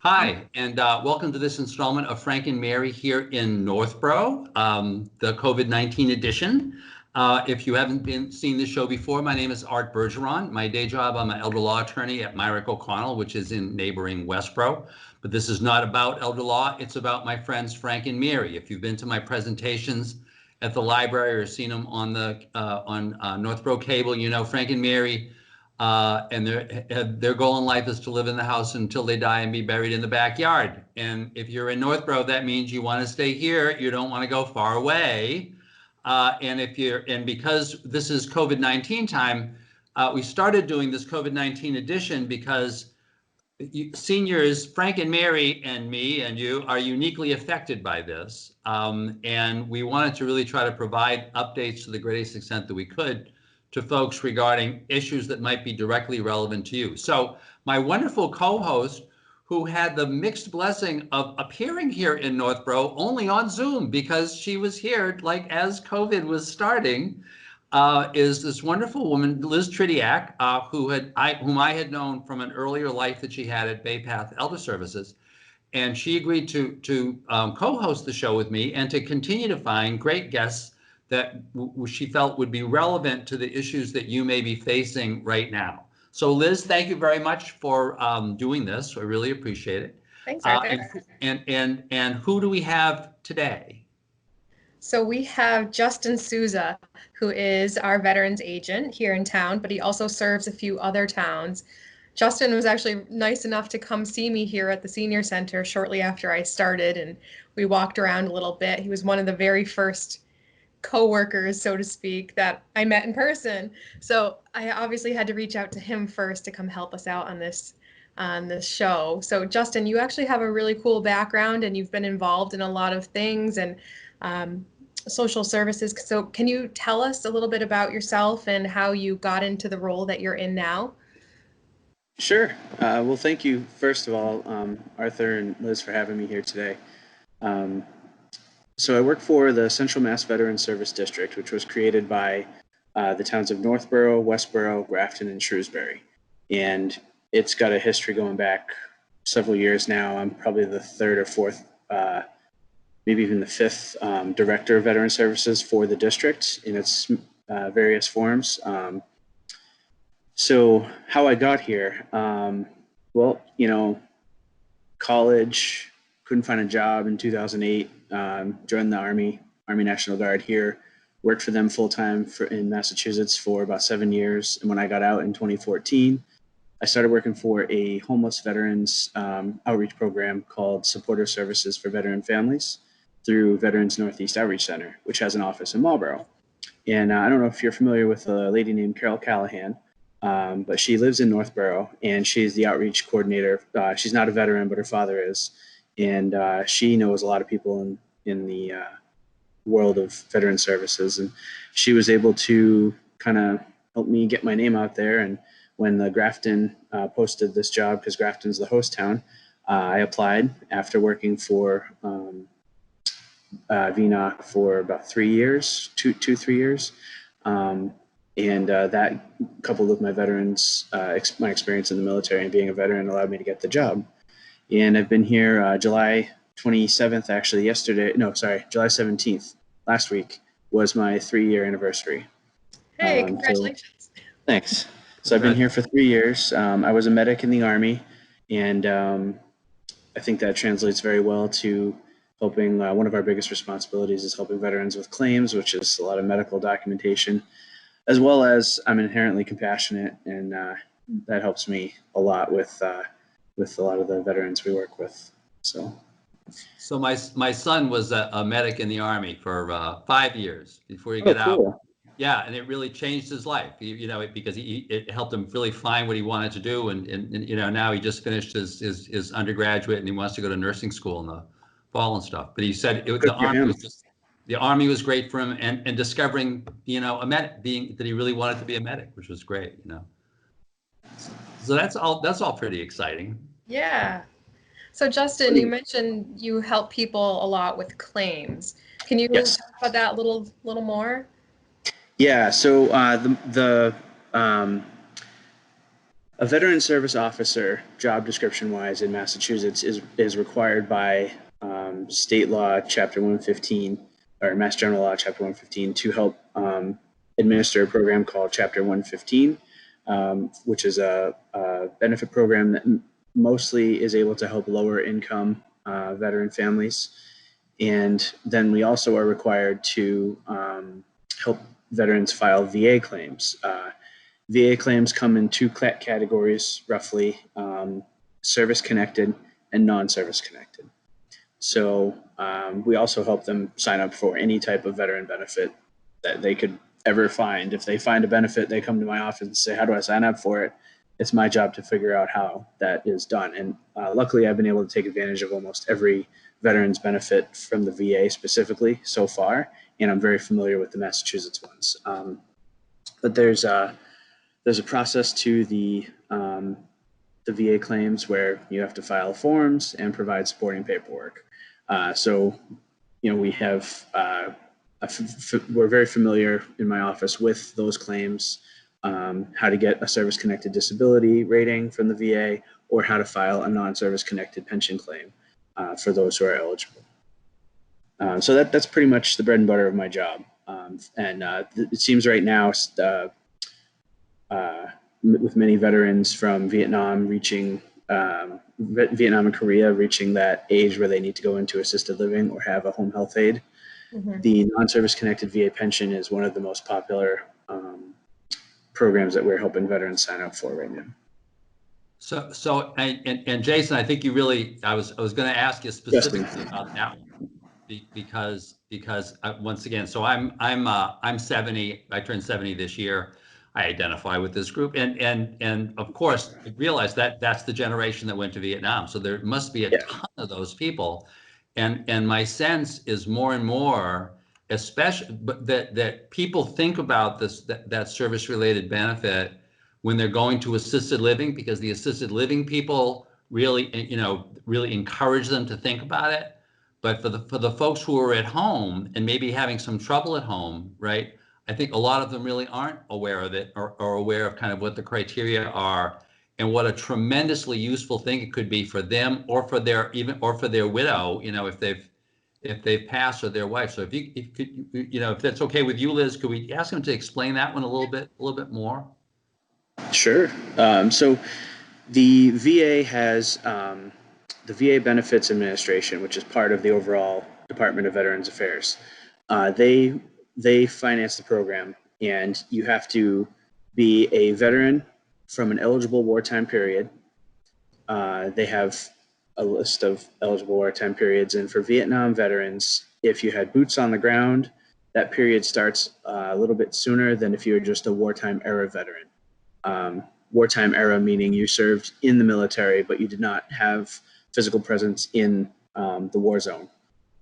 Hi, and welcome to this installment of Frank and Mary here in Northborough, the COVID-19 edition. If you haven't seen this show before, my name is Art Bergeron. My day job, I'm an elder law attorney at Myrick O'Connell, which is in neighboring Westborough. But this is not about elder law, it's about my friends Frank and Mary. If you've been to my presentations at the library or seen them on Northborough Cable, you know Frank and Mary. And their goal in life is to live in the house until they die and be buried in the backyard. And if you're in Northborough, that means you want to stay here. You don't want to go far away. And because this is COVID-19 time, we started doing this COVID-19 edition because seniors, Frank and Mary and me and you, are uniquely affected by this. And we wanted to really try to provide updates to the greatest extent that we could to folks regarding issues that might be directly relevant to you. So my wonderful co-host, who had the mixed blessing of appearing here in Northborough only on Zoom because she was here like as COVID was starting, is this wonderful woman, Liz Tretiak, whom I had known from an earlier life that she had at Bay Path Elder Services. And she agreed to co-host the show with me and to continue to find great guests that she felt would be relevant to the issues that you may be facing right now. So Liz, thank you very much for doing this. I really appreciate it. Thanks, Arthur. And who do we have today? So we have Justin Sousa, who is our veterans agent here in town, but he also serves a few other towns. Justin was actually nice enough to come see me here at the senior center shortly after I started, and we walked around a little bit. He was one of the very first co-workers, so to speak, that I met in person. So I obviously had to reach out to him first to come help us out on this show. So Justin, you actually have a really cool background and you've been involved in a lot of things and social services. So can you tell us a little bit about yourself and how you got into the role that you're in now? Sure. Well, thank you, first of all, Arthur and Liz, for having me here today. So I work for the Central Mass Veteran Service District, which was created by the towns of Northborough, Westborough, Grafton, and Shrewsbury. And it's got a history going back several years now. I'm probably the third or fourth, maybe even the fifth director of veteran services for the district in its various forms. So how I got here, well, college, couldn't find a job in 2008, joined the Army National Guard here, worked for them full-time in Massachusetts for about 7 years. And when I got out in 2014, I started working for a homeless veterans outreach program called Supporter Services for Veteran Families through Veterans Northeast Outreach Center, which has an office in Marlborough. And I don't know if you're familiar with a lady named Carol Callahan, but she lives in Northborough and she's the outreach coordinator. She's not a veteran, but her father is. And she knows a lot of people in the world of veteran services. And she was able to kind of help me get my name out there. And when the Grafton posted this job, because Grafton's the host town, I applied after working for VNOC for about 3 years, 3 years. And that coupled with my veterans, my experience in the military and being a veteran allowed me to get the job. And I've been here July 27th, actually July 17th, last week was my 3-year anniversary. Hey, congratulations. Thanks. So I've been here for 3 years. I was a medic in the Army, and I think that translates very well to helping. One of our biggest responsibilities is helping veterans with claims, which is a lot of medical documentation, as well as I'm inherently compassionate, and that helps me a lot with a lot of the veterans we work with. So my son was a medic in the Army for 5 years before he got out. Cool. Yeah, and it really changed his life, because it helped him really find what he wanted to do. And now he just finished his undergraduate and he wants to go to nursing school in the fall and stuff. But he said the Army was great for him, and discovering, a medic, that he really wanted to be a medic, which was great, So that's all pretty exciting. Yeah. So Justin, you mentioned you help people a lot with claims. Can you talk about that a little more? Yeah. So A veteran service officer, job description wise in Massachusetts, is required by state law, Chapter 115, or Mass General Law, Chapter 115, to help administer a program called Chapter 115, which is a benefit program that mostly is able to help lower income veteran families. And then we also are required to help veterans file VA claims. VA claims come in two categories, roughly, service-connected and non-service connected. So we also help them sign up for any type of veteran benefit that they could ever find. If they find a benefit, they come to my office and say, how do I sign up for it? It's my job to figure out how that is done. And luckily, I've been able to take advantage of almost every veteran's benefit from the VA specifically so far, and I'm very familiar with the Massachusetts ones. But there's a process to the VA claims where you have to file forms and provide supporting paperwork. So, we have we're very familiar in my office with those claims, how to get a service-connected disability rating from the VA, or how to file a non-service-connected pension claim for those who are eligible. So that's pretty much the bread and butter of my job. And it seems right now, with many veterans from Vietnam Vietnam and Korea reaching that age where they need to go into assisted living or have a home health aide, the non-service connected VA pension is one of the most popular programs that we're helping veterans sign up for right now. So and Jason, I think you really, I was going to ask you specifically about that one, because once again, so I'm 70. I turned 70 this year. I identify with this group, and of course, I realize that that's the generation that went to Vietnam. So there must be a ton of those people, and my sense is more and more, especially, but that people think about that service-related benefit when they're going to assisted living, because the assisted living people really encourage them to think about it. But for the folks who are at home and maybe having some trouble at home, right? I think a lot of them really aren't aware of it, or aware of kind of what the criteria are, and what a tremendously useful thing it could be for them, or for their widow, if they've passed, or their wife. So if that's okay with you, Liz, could we ask them to explain that one a little bit more? Sure. So the VA has the VA Benefits Administration, which is part of the overall Department of Veterans Affairs. They finance the program, and you have to be a veteran from an eligible wartime period. They have a list of eligible wartime periods, and for Vietnam veterans, if you had boots on the ground, that period starts a little bit sooner than if you were just a wartime era veteran. Wartime era meaning you served in the military, but you did not have physical presence in the war zone,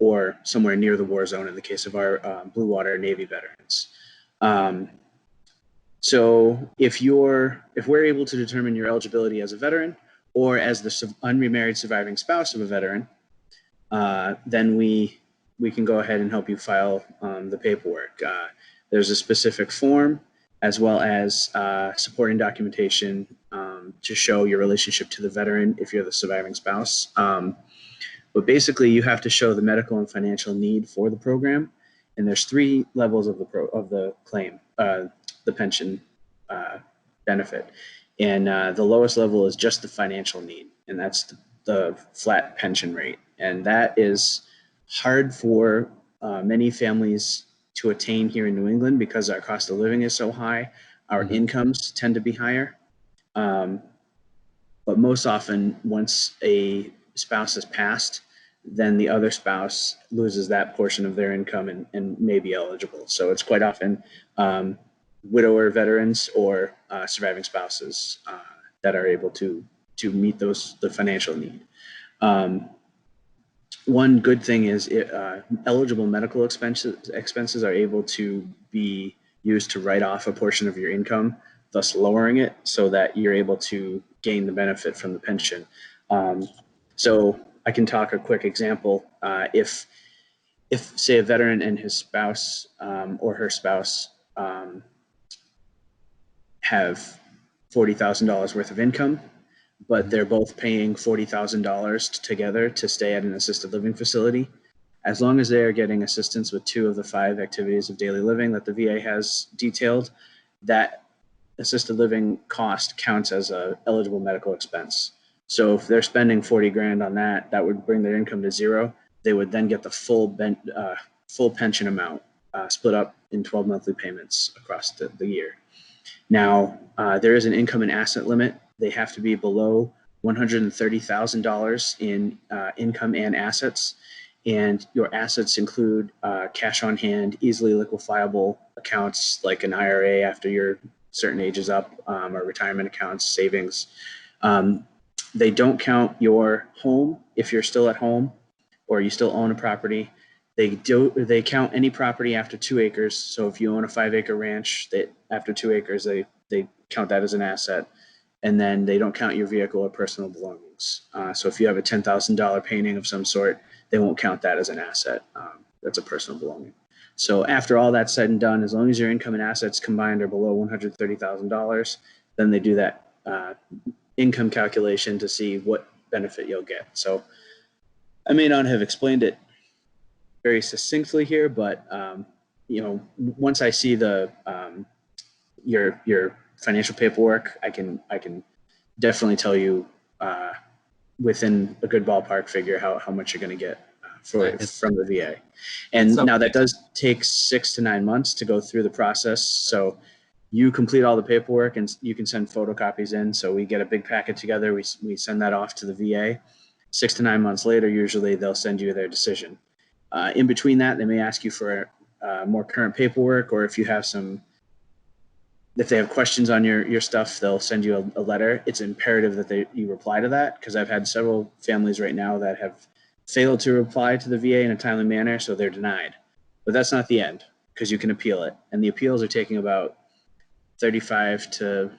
or somewhere near the war zone in the case of our Blue Water Navy veterans. So if we're able to determine your eligibility as a veteran or as the unremarried surviving spouse of a veteran, then we can go ahead and help you file the paperwork. There's a specific form, as well as supporting documentation to show your relationship to the veteran if you're the surviving spouse. But basically, you have to show the medical and financial need for the program, and there's 3 levels of the claim, the pension benefit, and the lowest level is just the financial need, and that's the flat pension rate, and that is hard for many families to attain here in New England because our cost of living is so high. Our incomes tend to be higher, but most often, once a spouse has passed, then the other spouse loses that portion of their income and may be eligible. So it's quite often widower veterans or surviving spouses that are able to meet the financial need. One good thing is eligible medical expenses are able to be used to write off a portion of your income, thus lowering it so that you're able to gain the benefit from the pension. So I can talk a quick example. If say a veteran and his spouse or her spouse have $40,000 worth of income, but they're both paying $40,000 together to stay at an assisted living facility. As long as they are getting assistance with 2 of the 5 activities of daily living that the VA has detailed, that assisted living cost counts as a eligible medical expense. So if they're spending 40 grand on that, that would bring their income to 0. They would then get the full pension amount split up in 12 monthly payments across the year. Now, there is an income and asset limit. They have to be below $130,000 in income and assets. And your assets include cash on hand, easily liquefiable accounts like an IRA after your certain age is up, or retirement accounts, savings. They don't count your home if you're still at home or you still own a property. They count any property after 2 acres. So if you own a 5-acre ranch, after 2 acres, they count that as an asset. And then they don't count your vehicle or personal belongings. So if you have a $10,000 painting of some sort, they won't count that as an asset. That's a personal belonging. So after all that's said and done, as long as your income and assets combined are below $130,000, then they do that income calculation to see what benefit you'll get. So I may not have explained it very succinctly here, but once I see the your financial paperwork, I can definitely tell you within a good ballpark figure how much you're going to get from the VA. And now that does take 6 to 9 months to go through the process. So you complete all the paperwork and you can send photocopies in. So we get a big packet together. We send that off to the VA. 6 to 9 months later, usually they'll send you their decision. In between that, they may ask you for more current paperwork, or if they have questions on your stuff, they'll send you a letter. It's imperative that you reply to that, because I've had several families right now that have failed to reply to the VA in a timely manner, so they're denied. But that's not the end, because you can appeal it. And the appeals are taking about 35 to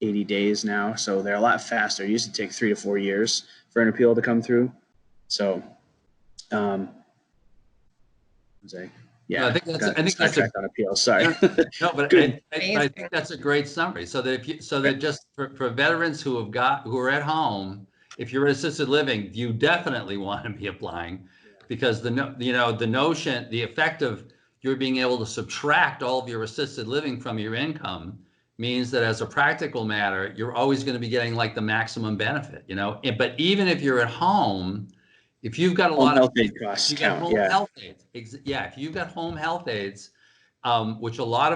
80 days now, so they're a lot faster. It used to take 3 to 4 years for an appeal to come through. So, yeah, I think that's on appeal. Sorry. No, but I think that's a great summary. So that just for veterans who are at home, if you're assisted living, you definitely want to be applying, because the effect of you're being able to subtract all of your assisted living from your income means that as a practical matter, you're always going to be getting like the maximum benefit, But even if you're at home, if you've got a lot of costs, if you've got home health aides, which a lot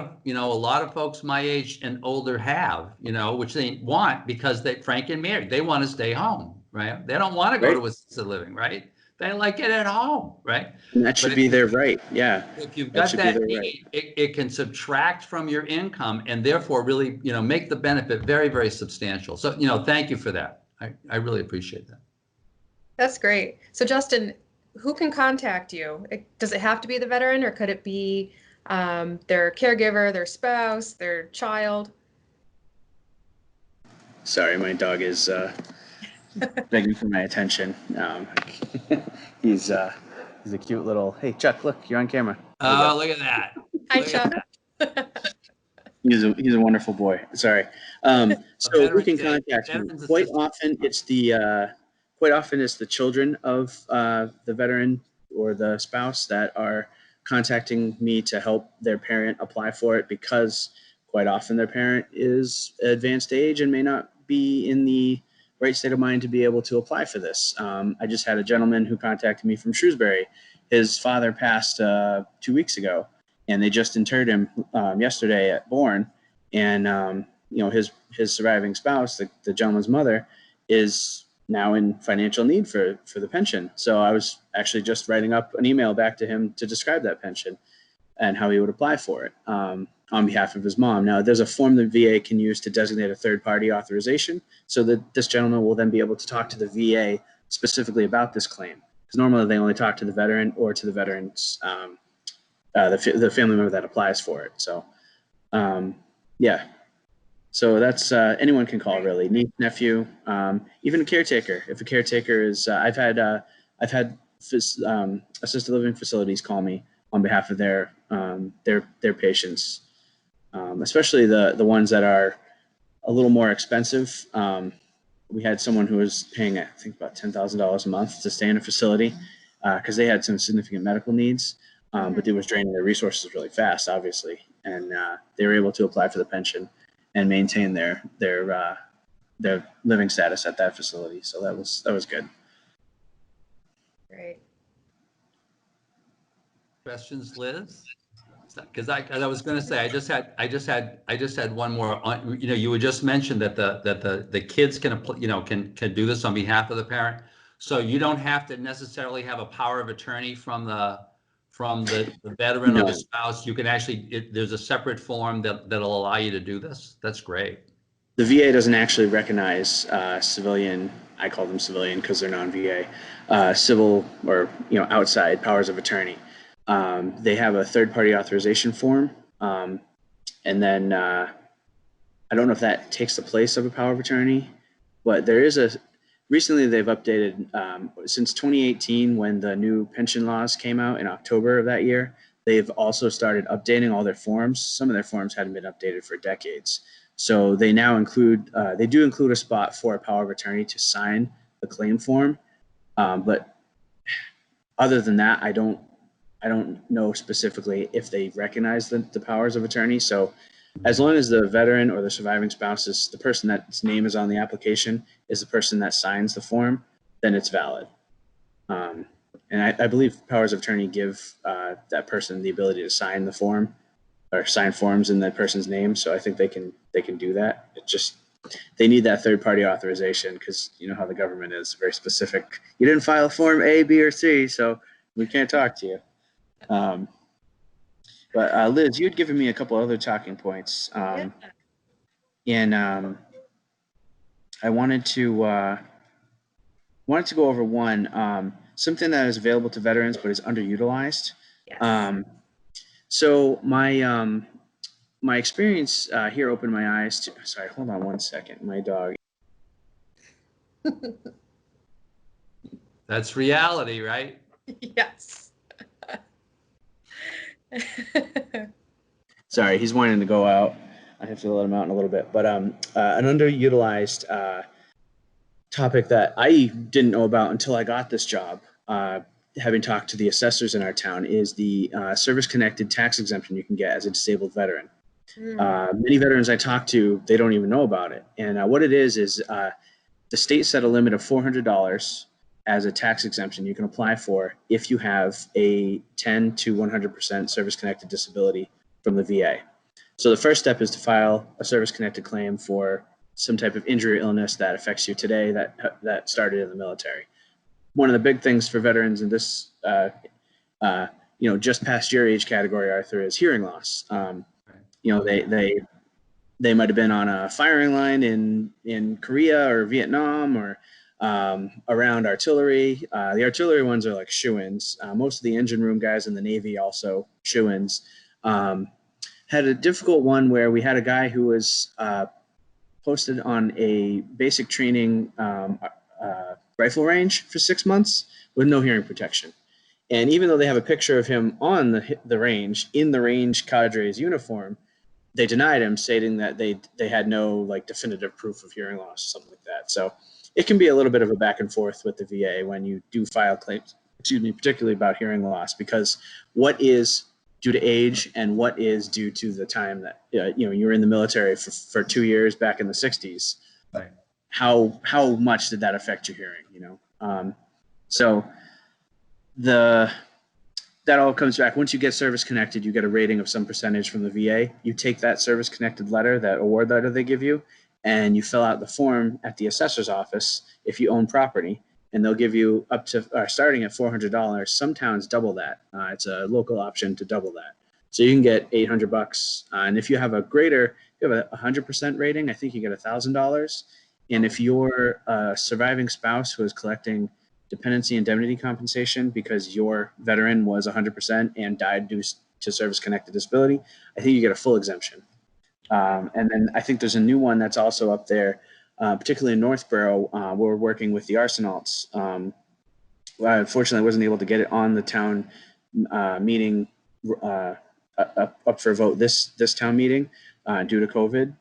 of folks my age and older have, which they want because Frank and Mary, they want to stay home, right? They don't want to go to assisted living, right? They like it at home, right? And that should be their right. Yeah. If you've got that need, it can subtract from your income and therefore really, make the benefit very, very substantial. So, thank you for that. I really appreciate that. That's great. So Justin, who can contact you? Does it have to be the veteran, or could it be their caregiver, their spouse, their child? Sorry, my dog is begging for my attention. He's a cute little. Hey, Chuck, look, you're on camera. Oh, look at that! Hi, Chuck. He's a wonderful boy. Sorry. So who can contact me? Quite often it's the children of the veteran or the spouse that are contacting me to help their parent apply for it, because quite often their parent is advanced age and may not be in the right state of mind to be able to apply for this. I just had a gentleman who contacted me from Shrewsbury. His father passed 2 weeks ago, and they just interred him yesterday at Bourne. And his surviving spouse, the gentleman's mother, is now in financial need for the pension. So I was actually just writing up an email back to him to describe that pension and how he would apply for it on behalf of his mom. Now, there's a form the VA can use to designate a third-party authorization, so that this gentleman will then be able to talk to the VA specifically about this claim. Because normally they only talk to the veteran or to the veteran's the family member that applies for it. So, yeah. So that's anyone can call, really. Niece, nephew, even a caretaker. If a caretaker is, I've had assisted living facilities call me on behalf of their patients, especially the ones that are a little more expensive. We had someone who was paying, I think, about $10,000 a month to stay in a facility because they had some significant medical needs, but it was draining their resources really fast, obviously, and they were able to apply for the pension and maintain their living status at that facility. So that was good. Great. Questions, Liz? Because I was going to say I just had one more. You know, you would just mentioned that the kids can do this on behalf of the parent, so you don't have to necessarily have a power of attorney from the veteran No. or the spouse. You can actually there's a separate form that'll allow you to do this. That's great. The VA doesn't actually recognize civilian. I call them civilian because they're non-VA, civil or outside powers of attorney. They have a third-party authorization form, and then I don't know if that takes the place of a power of attorney, but there is recently they've updated since 2018 when the new pension laws came out in October of that year. They've also started updating all their forms. Some of their forms hadn't been updated for decades. So they now include a spot for a power of attorney to sign the claim form. But other than that, I don't know specifically if they recognize the powers of attorney. So as long as the veteran or the surviving spouse is the person that's name is on the application is the person that signs the form, then it's valid. And I believe powers of attorney give that person the ability to sign the form or sign forms in that person's name. So I think they can do that. It just, they need that third party authorization because you know how the government is very specific. You didn't file form A, B, or C, so we can't talk to you. But Liz, you had given me a couple other talking points. And I wanted to go over one, something that is available to veterans but is underutilized. Yes. So my experience here opened my eyes to. Sorry, hold on one second. My dog. That's reality, right? Yes. Sorry, he's wanting to go out. I have to let him out in a little bit. But an underutilized topic that I didn't know about until I got this job, having talked to the assessors in our town, is the service-connected tax exemption you can get as a disabled veteran. Many veterans I talk to, they don't even know about it. And what it is the state set a limit of $400 as a tax exemption you can apply for if you have a 10 to 100% service-connected disability from the VA. So the first step is to file a service-connected claim for some type of injury or illness that affects you today that started in the military. One of the big things for veterans in this, just past your age category, Arthur, is hearing loss. They might have been on a firing line in Korea or Vietnam or around artillery. The artillery ones are like shoo-ins. Most of the engine room guys in the Navy also shoo-ins. Had a difficult one where we had a guy who was posted on a basic training rifle range for 6 months with no hearing protection. And even though they have a picture of him on the range, in the range cadre's uniform, they denied him, stating that they had no definitive proof of hearing loss, something like that. So it can be a little bit of a back and forth with the VA when you do file claims, particularly about hearing loss, because what is due to age and what is due to the time that you're in the military for 2 years back in the 60s. Right. How much did that affect your hearing? So that all comes back. Once you get service connected, you get a rating of some percentage from the VA. You take that service connected letter, that award letter they give you, and you fill out the form at the assessor's office if you own property, and they'll give you up to starting at $400. Some towns double that. It's a local option to double that. So you can get $800. And if you have a 100% rating, I think you get $1,000. And if you're a surviving spouse who is collecting dependency indemnity compensation because your veteran was 100% and died due to service-connected disability, I think you get a full exemption. And then I think there's a new one that's also up there, particularly in Northborough. We're working with the Arsenals. Unfortunately, I wasn't able to get it on the town meeting up for a vote this town meeting due to COVID.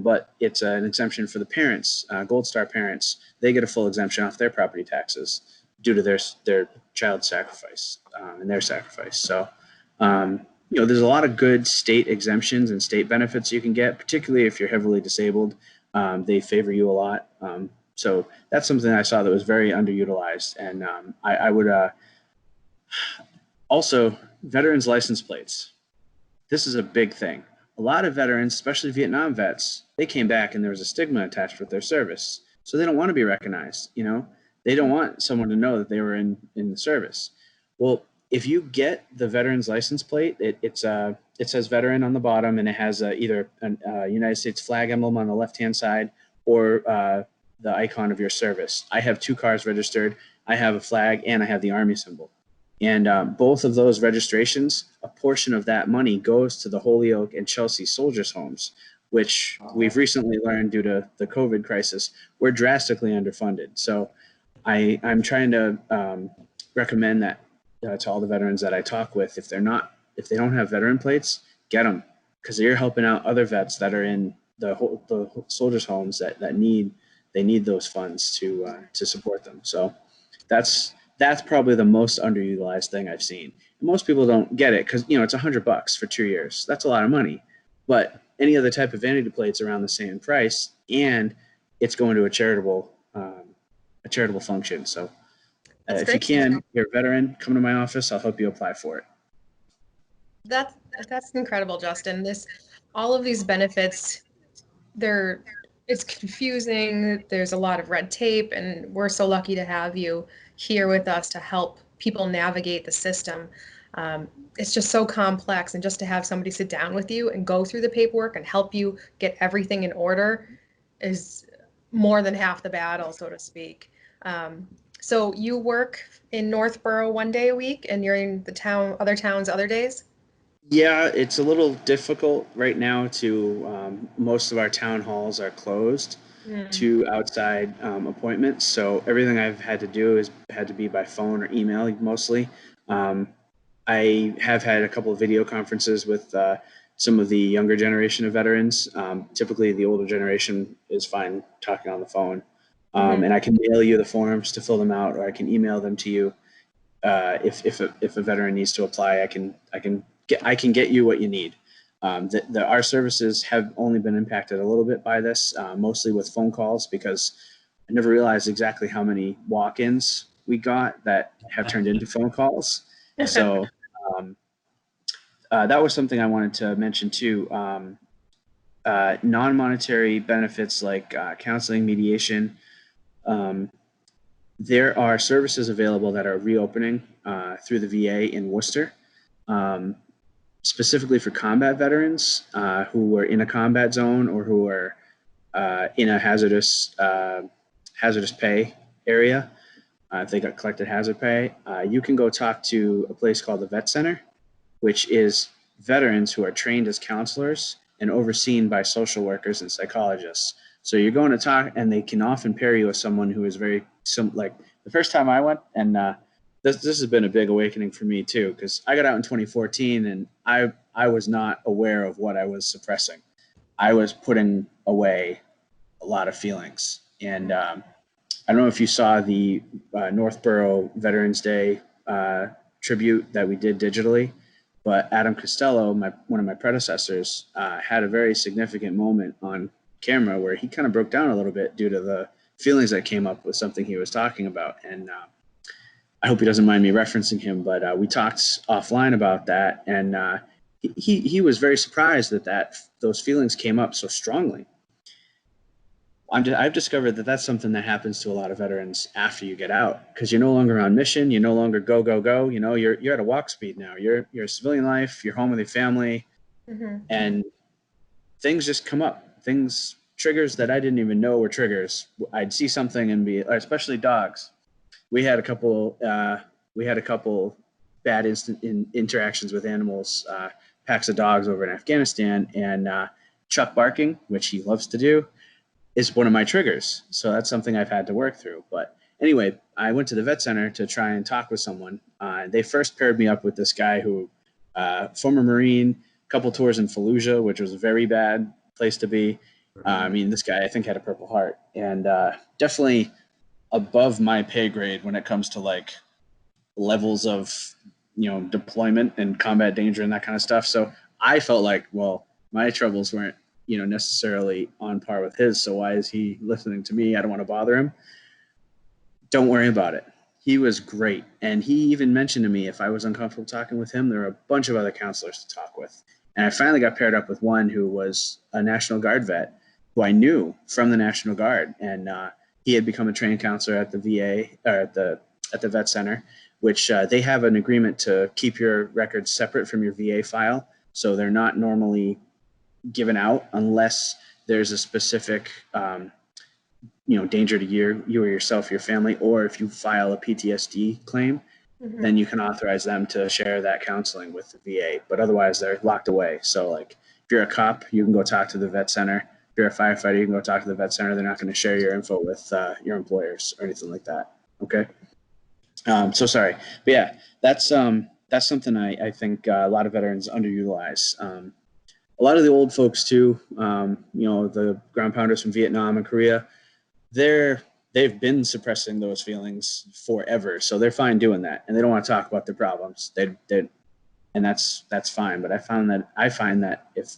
But it's an exemption for the parents, Gold Star parents. They get a full exemption off their property taxes due to their child sacrifice and their sacrifice. So, there's a lot of good state exemptions and state benefits you can get, particularly if you're heavily disabled. They favor you a lot. So that's something I saw that was very underutilized. And I would also, veterans license plates. This is a big thing. A lot of veterans, especially Vietnam vets, they came back and there was a stigma attached with their service. So they don't want to be recognized. They don't want someone to know that they were in the service. Well, if you get the veteran's license plate, it says veteran on the bottom, and it has either a United States flag emblem on the left-hand side or the icon of your service. I have 2 cars registered. I have a flag and I have the Army symbol. And both of those registrations, a portion of that money goes to the Holyoke and Chelsea Soldiers' Homes, which we've recently learned due to the COVID crisis, were drastically underfunded. So I'm trying to recommend that to all the veterans that I talk with. If they don't have veteran plates, get them, because you're helping out other vets that are in the soldiers' homes that need those funds to support them. So that's probably the most underutilized thing I've seen. Most people don't get it because it's $100 for 2 years. That's a lot of money. But any other type of vanity plate's around the same price, and it's going to a charitable function. So if you can, you're a veteran, come to my office. I'll help you apply for it. That's incredible, Justin. All of these benefits, it's confusing. There's a lot of red tape, and we're so lucky to have you here with us to help people navigate the system. It's just so complex, and just to have somebody sit down with you and go through the paperwork and help you get everything in order is more than half the battle, so to speak. So you work in Northborough 1 day a week, and you're in other towns other days? Yeah, it's a little difficult right now most of our town halls are closed to outside appointments. So everything I've had to do has had to be by phone or email mostly. I have had a couple of video conferences with some of the younger generation of veterans. Typically the older generation is fine talking on the phone. And I can mail you the forms to fill them out, or I can email them to you. If a veteran needs to apply, I can get you what you need. Our services have only been impacted a little bit by this, mostly with phone calls, because I never realized exactly how many walk-ins we got that have turned into phone calls. So that was something I wanted to mention too. Non-monetary benefits like counseling, mediation. There are services available that are reopening through the VA in Worcester, specifically for combat veterans who were in a combat zone or who are in a hazardous pay area. If they got collected hazard pay, you can go talk to a place called the Vet Center, which is veterans who are trained as counselors and overseen by social workers and psychologists. So you're going to talk, and they can often pair you with someone who is very like the first time I went, and this has been a big awakening for me too, because I got out in 2014 and I was not aware of what I was suppressing. I was putting away a lot of feelings, and I don't know if you saw the Northborough Veterans Day tribute that we did digitally, but Adam Costello, one of my predecessors, had a very significant moment on camera where he kind of broke down a little bit due to the feelings that came up with something he was talking about. And I hope he doesn't mind me referencing him, but we talked offline about that, and he was very surprised that those feelings came up so strongly. I've discovered that that's something that happens to a lot of veterans after you get out, because you're no longer on mission. You're no longer go, go, go. You're at a walk speed now. You're a civilian life. You're home with your family, and things just come up. Triggers that I didn't even know were triggers. I'd see something and especially dogs. We had a couple bad interactions with animals, packs of dogs over in Afghanistan, and Chuck barking, which he loves to do, is one of my triggers. So that's something I've had to work through. But anyway, I went to the vet center to try and talk with someone. They first paired me up with this guy who Former Marine, couple tours in Fallujah, which was a very bad place to be. I mean, this guy, I think, had a Purple Heart, and definitely above my pay grade when it comes to like levels of, deployment and combat danger and that kind of stuff. So I felt like, well, my troubles weren't, necessarily on par with his. So why is he listening to me? I don't want to bother him. Don't worry about it. He was great. And he even mentioned to me if I was uncomfortable talking with him, there were a bunch of other counselors to talk with. And I finally got paired up with one who was a National Guard vet who I knew from the National Guard. And he had become a trained counselor at the VA, or at the vet center, which they have an agreement to keep your records separate from your VA file. So they're not normally given out unless there's a specific danger to you or yourself, your family, or if you file a PTSD claim, then you can authorize them to share that counseling with the VA. But otherwise, they're locked away. So, like, if you're a cop, you can go talk to the vet center. If you're a firefighter, you can go talk to the vet center. They're not going to share your info with your employers or anything like that. Okay. So sorry, but yeah, that's something I think a lot of veterans underutilize. A lot of the old folks too, the ground pounders from Vietnam and Korea, they've been suppressing those feelings forever, so they're fine doing that, and they don't want to talk about their problems. And that's fine. But I find that if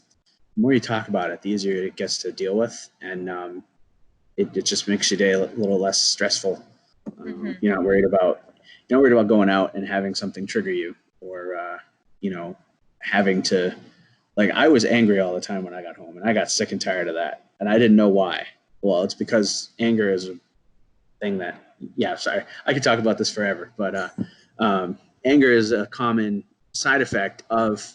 the more you talk about it, the easier it gets to deal with, and it just makes your day a little less stressful. You're not worried about going out and having something trigger you, or having to. Like, I was angry all the time when I got home, and I got sick and tired of that, and I didn't know why. Well, it's because anger is a thing that, sorry, I could talk about this forever, but anger is a common side effect of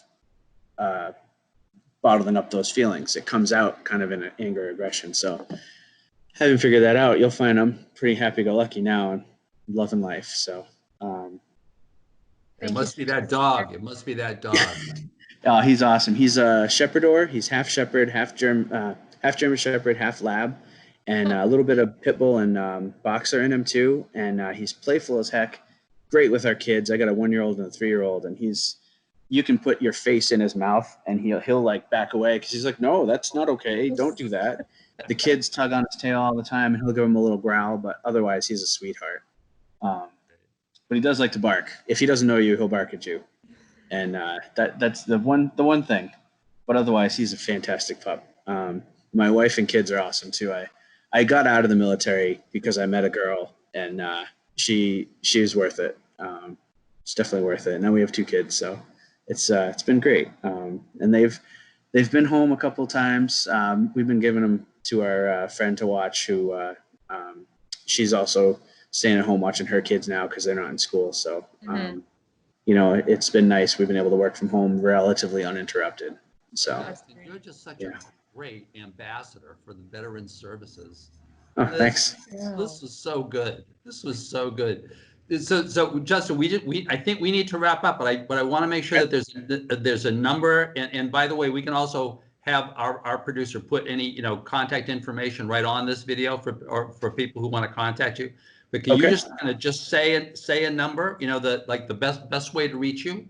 bottling up those feelings. It comes out kind of in an anger aggression. So having figured that out, you'll find I'm pretty happy-go-lucky now and loving life. So it must be that dog. It must be that dog. Oh, he's awesome. He's a Shepherdor. He's half Shepherd, half German Shepherd, half Lab, and a little bit of Pit Bull and Boxer in him too. And he's playful as heck. Great with our kids. I got a 1-year-old and a 3-year-old, and you can put your face in his mouth, and he'll like back away because he's like, no, that's not okay. Don't do that. The kids tug on his tail all the time, and he'll give him a little growl, but otherwise he's a sweetheart. But he does like to bark. If he doesn't know you, he'll bark at you. And that's the one thing, but otherwise he's a fantastic pup. My wife and kids are awesome too. I got out of the military because I met a girl, and she was worth it. It's definitely worth it. And now we have 2 kids, so it's been great. And they've been home a couple of times. We've been giving them to our friend to watch, who she's also staying at home watching her kids now because they're not in school. So. It's been nice. We've been able to work from home relatively uninterrupted. So you're just such a great ambassador for the veteran services. Oh, thanks. This was so good. So Justin, I think we need to wrap up, but I want to make sure that there's a number, and by the way, we can also have our producer put any contact information right on this video for people who want to contact you. But can you just kind of say a number, the best way to reach you?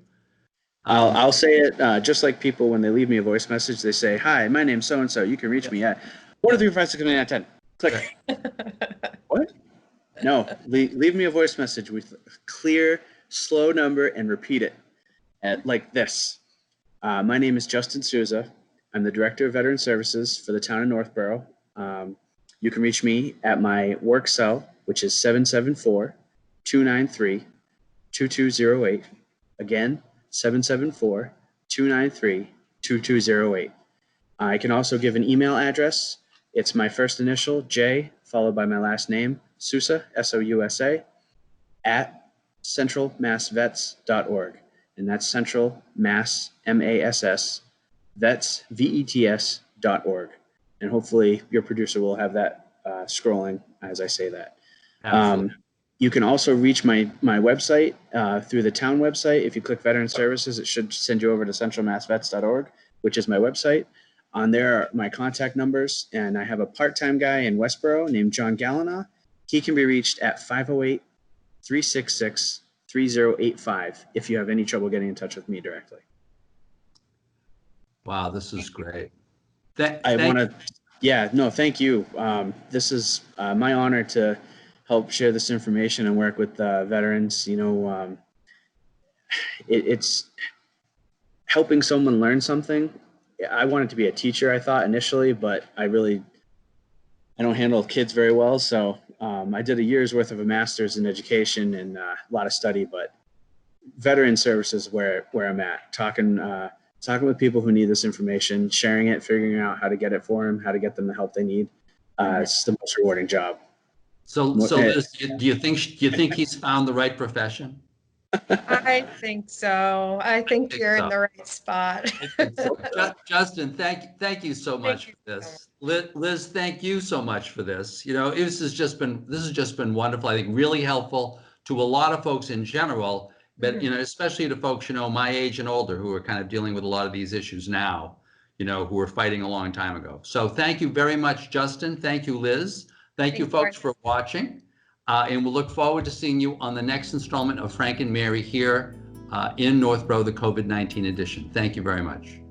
I'll say it just like people when they leave me a voice message. They say, "Hi, my name's so and so. You can reach me at 1 2 3 4 5 6 7 8 9 10." Click. What? No, leave me a voice message with a clear, slow number and repeat it at like this. My name is Justin Sousa. I'm the Director of Veteran Services for the town of Northborough. You can reach me at my work cell, which is 774-293-2208. Again, 774-293-2208. I can also give an email address. It's my first initial, J, followed by my last name, Sousa, S-O-U-S-A, at centralmassvets.org. And that's Central Mass, M-A-S-S, vets, V-E-T-S.org. And hopefully your producer will have that scrolling as I say that. You can also reach my website through the town website. If you click Veteran Services, it should send you over to centralmassvets.org, which is my website. On there are my contact numbers, and I have a part-time guy in Westboro named John Gallina. He can be reached at 508-366-3085 if you have any trouble getting in touch with me directly. Wow, this is great. Yeah, no, thank you. This is my honor to help share this information and work with veterans. It's helping someone learn something. I wanted to be a teacher, I thought initially, but I don't handle kids very well. So I did a year's worth of a master's in education and a lot of study, but veteran services where I'm at, talking with people who need this information, sharing it, figuring out how to get it for them, how to get them the help they need. It's the most rewarding job. So Liz, do you think he's found the right profession? I think so. I think you're in the right spot. Justin, thank you so much for this. Liz, thank you so much for this. This has just been wonderful. I think really helpful to a lot of folks in general, but especially to folks my age and older who are kind of dealing with a lot of these issues now, who were fighting a long time ago. So thank you very much, Justin. Thank you, Liz. Thank you, folks, for watching. And we'll look forward to seeing you on the next installment of Frank and Mary here in Northborough, the COVID-19 edition. Thank you very much.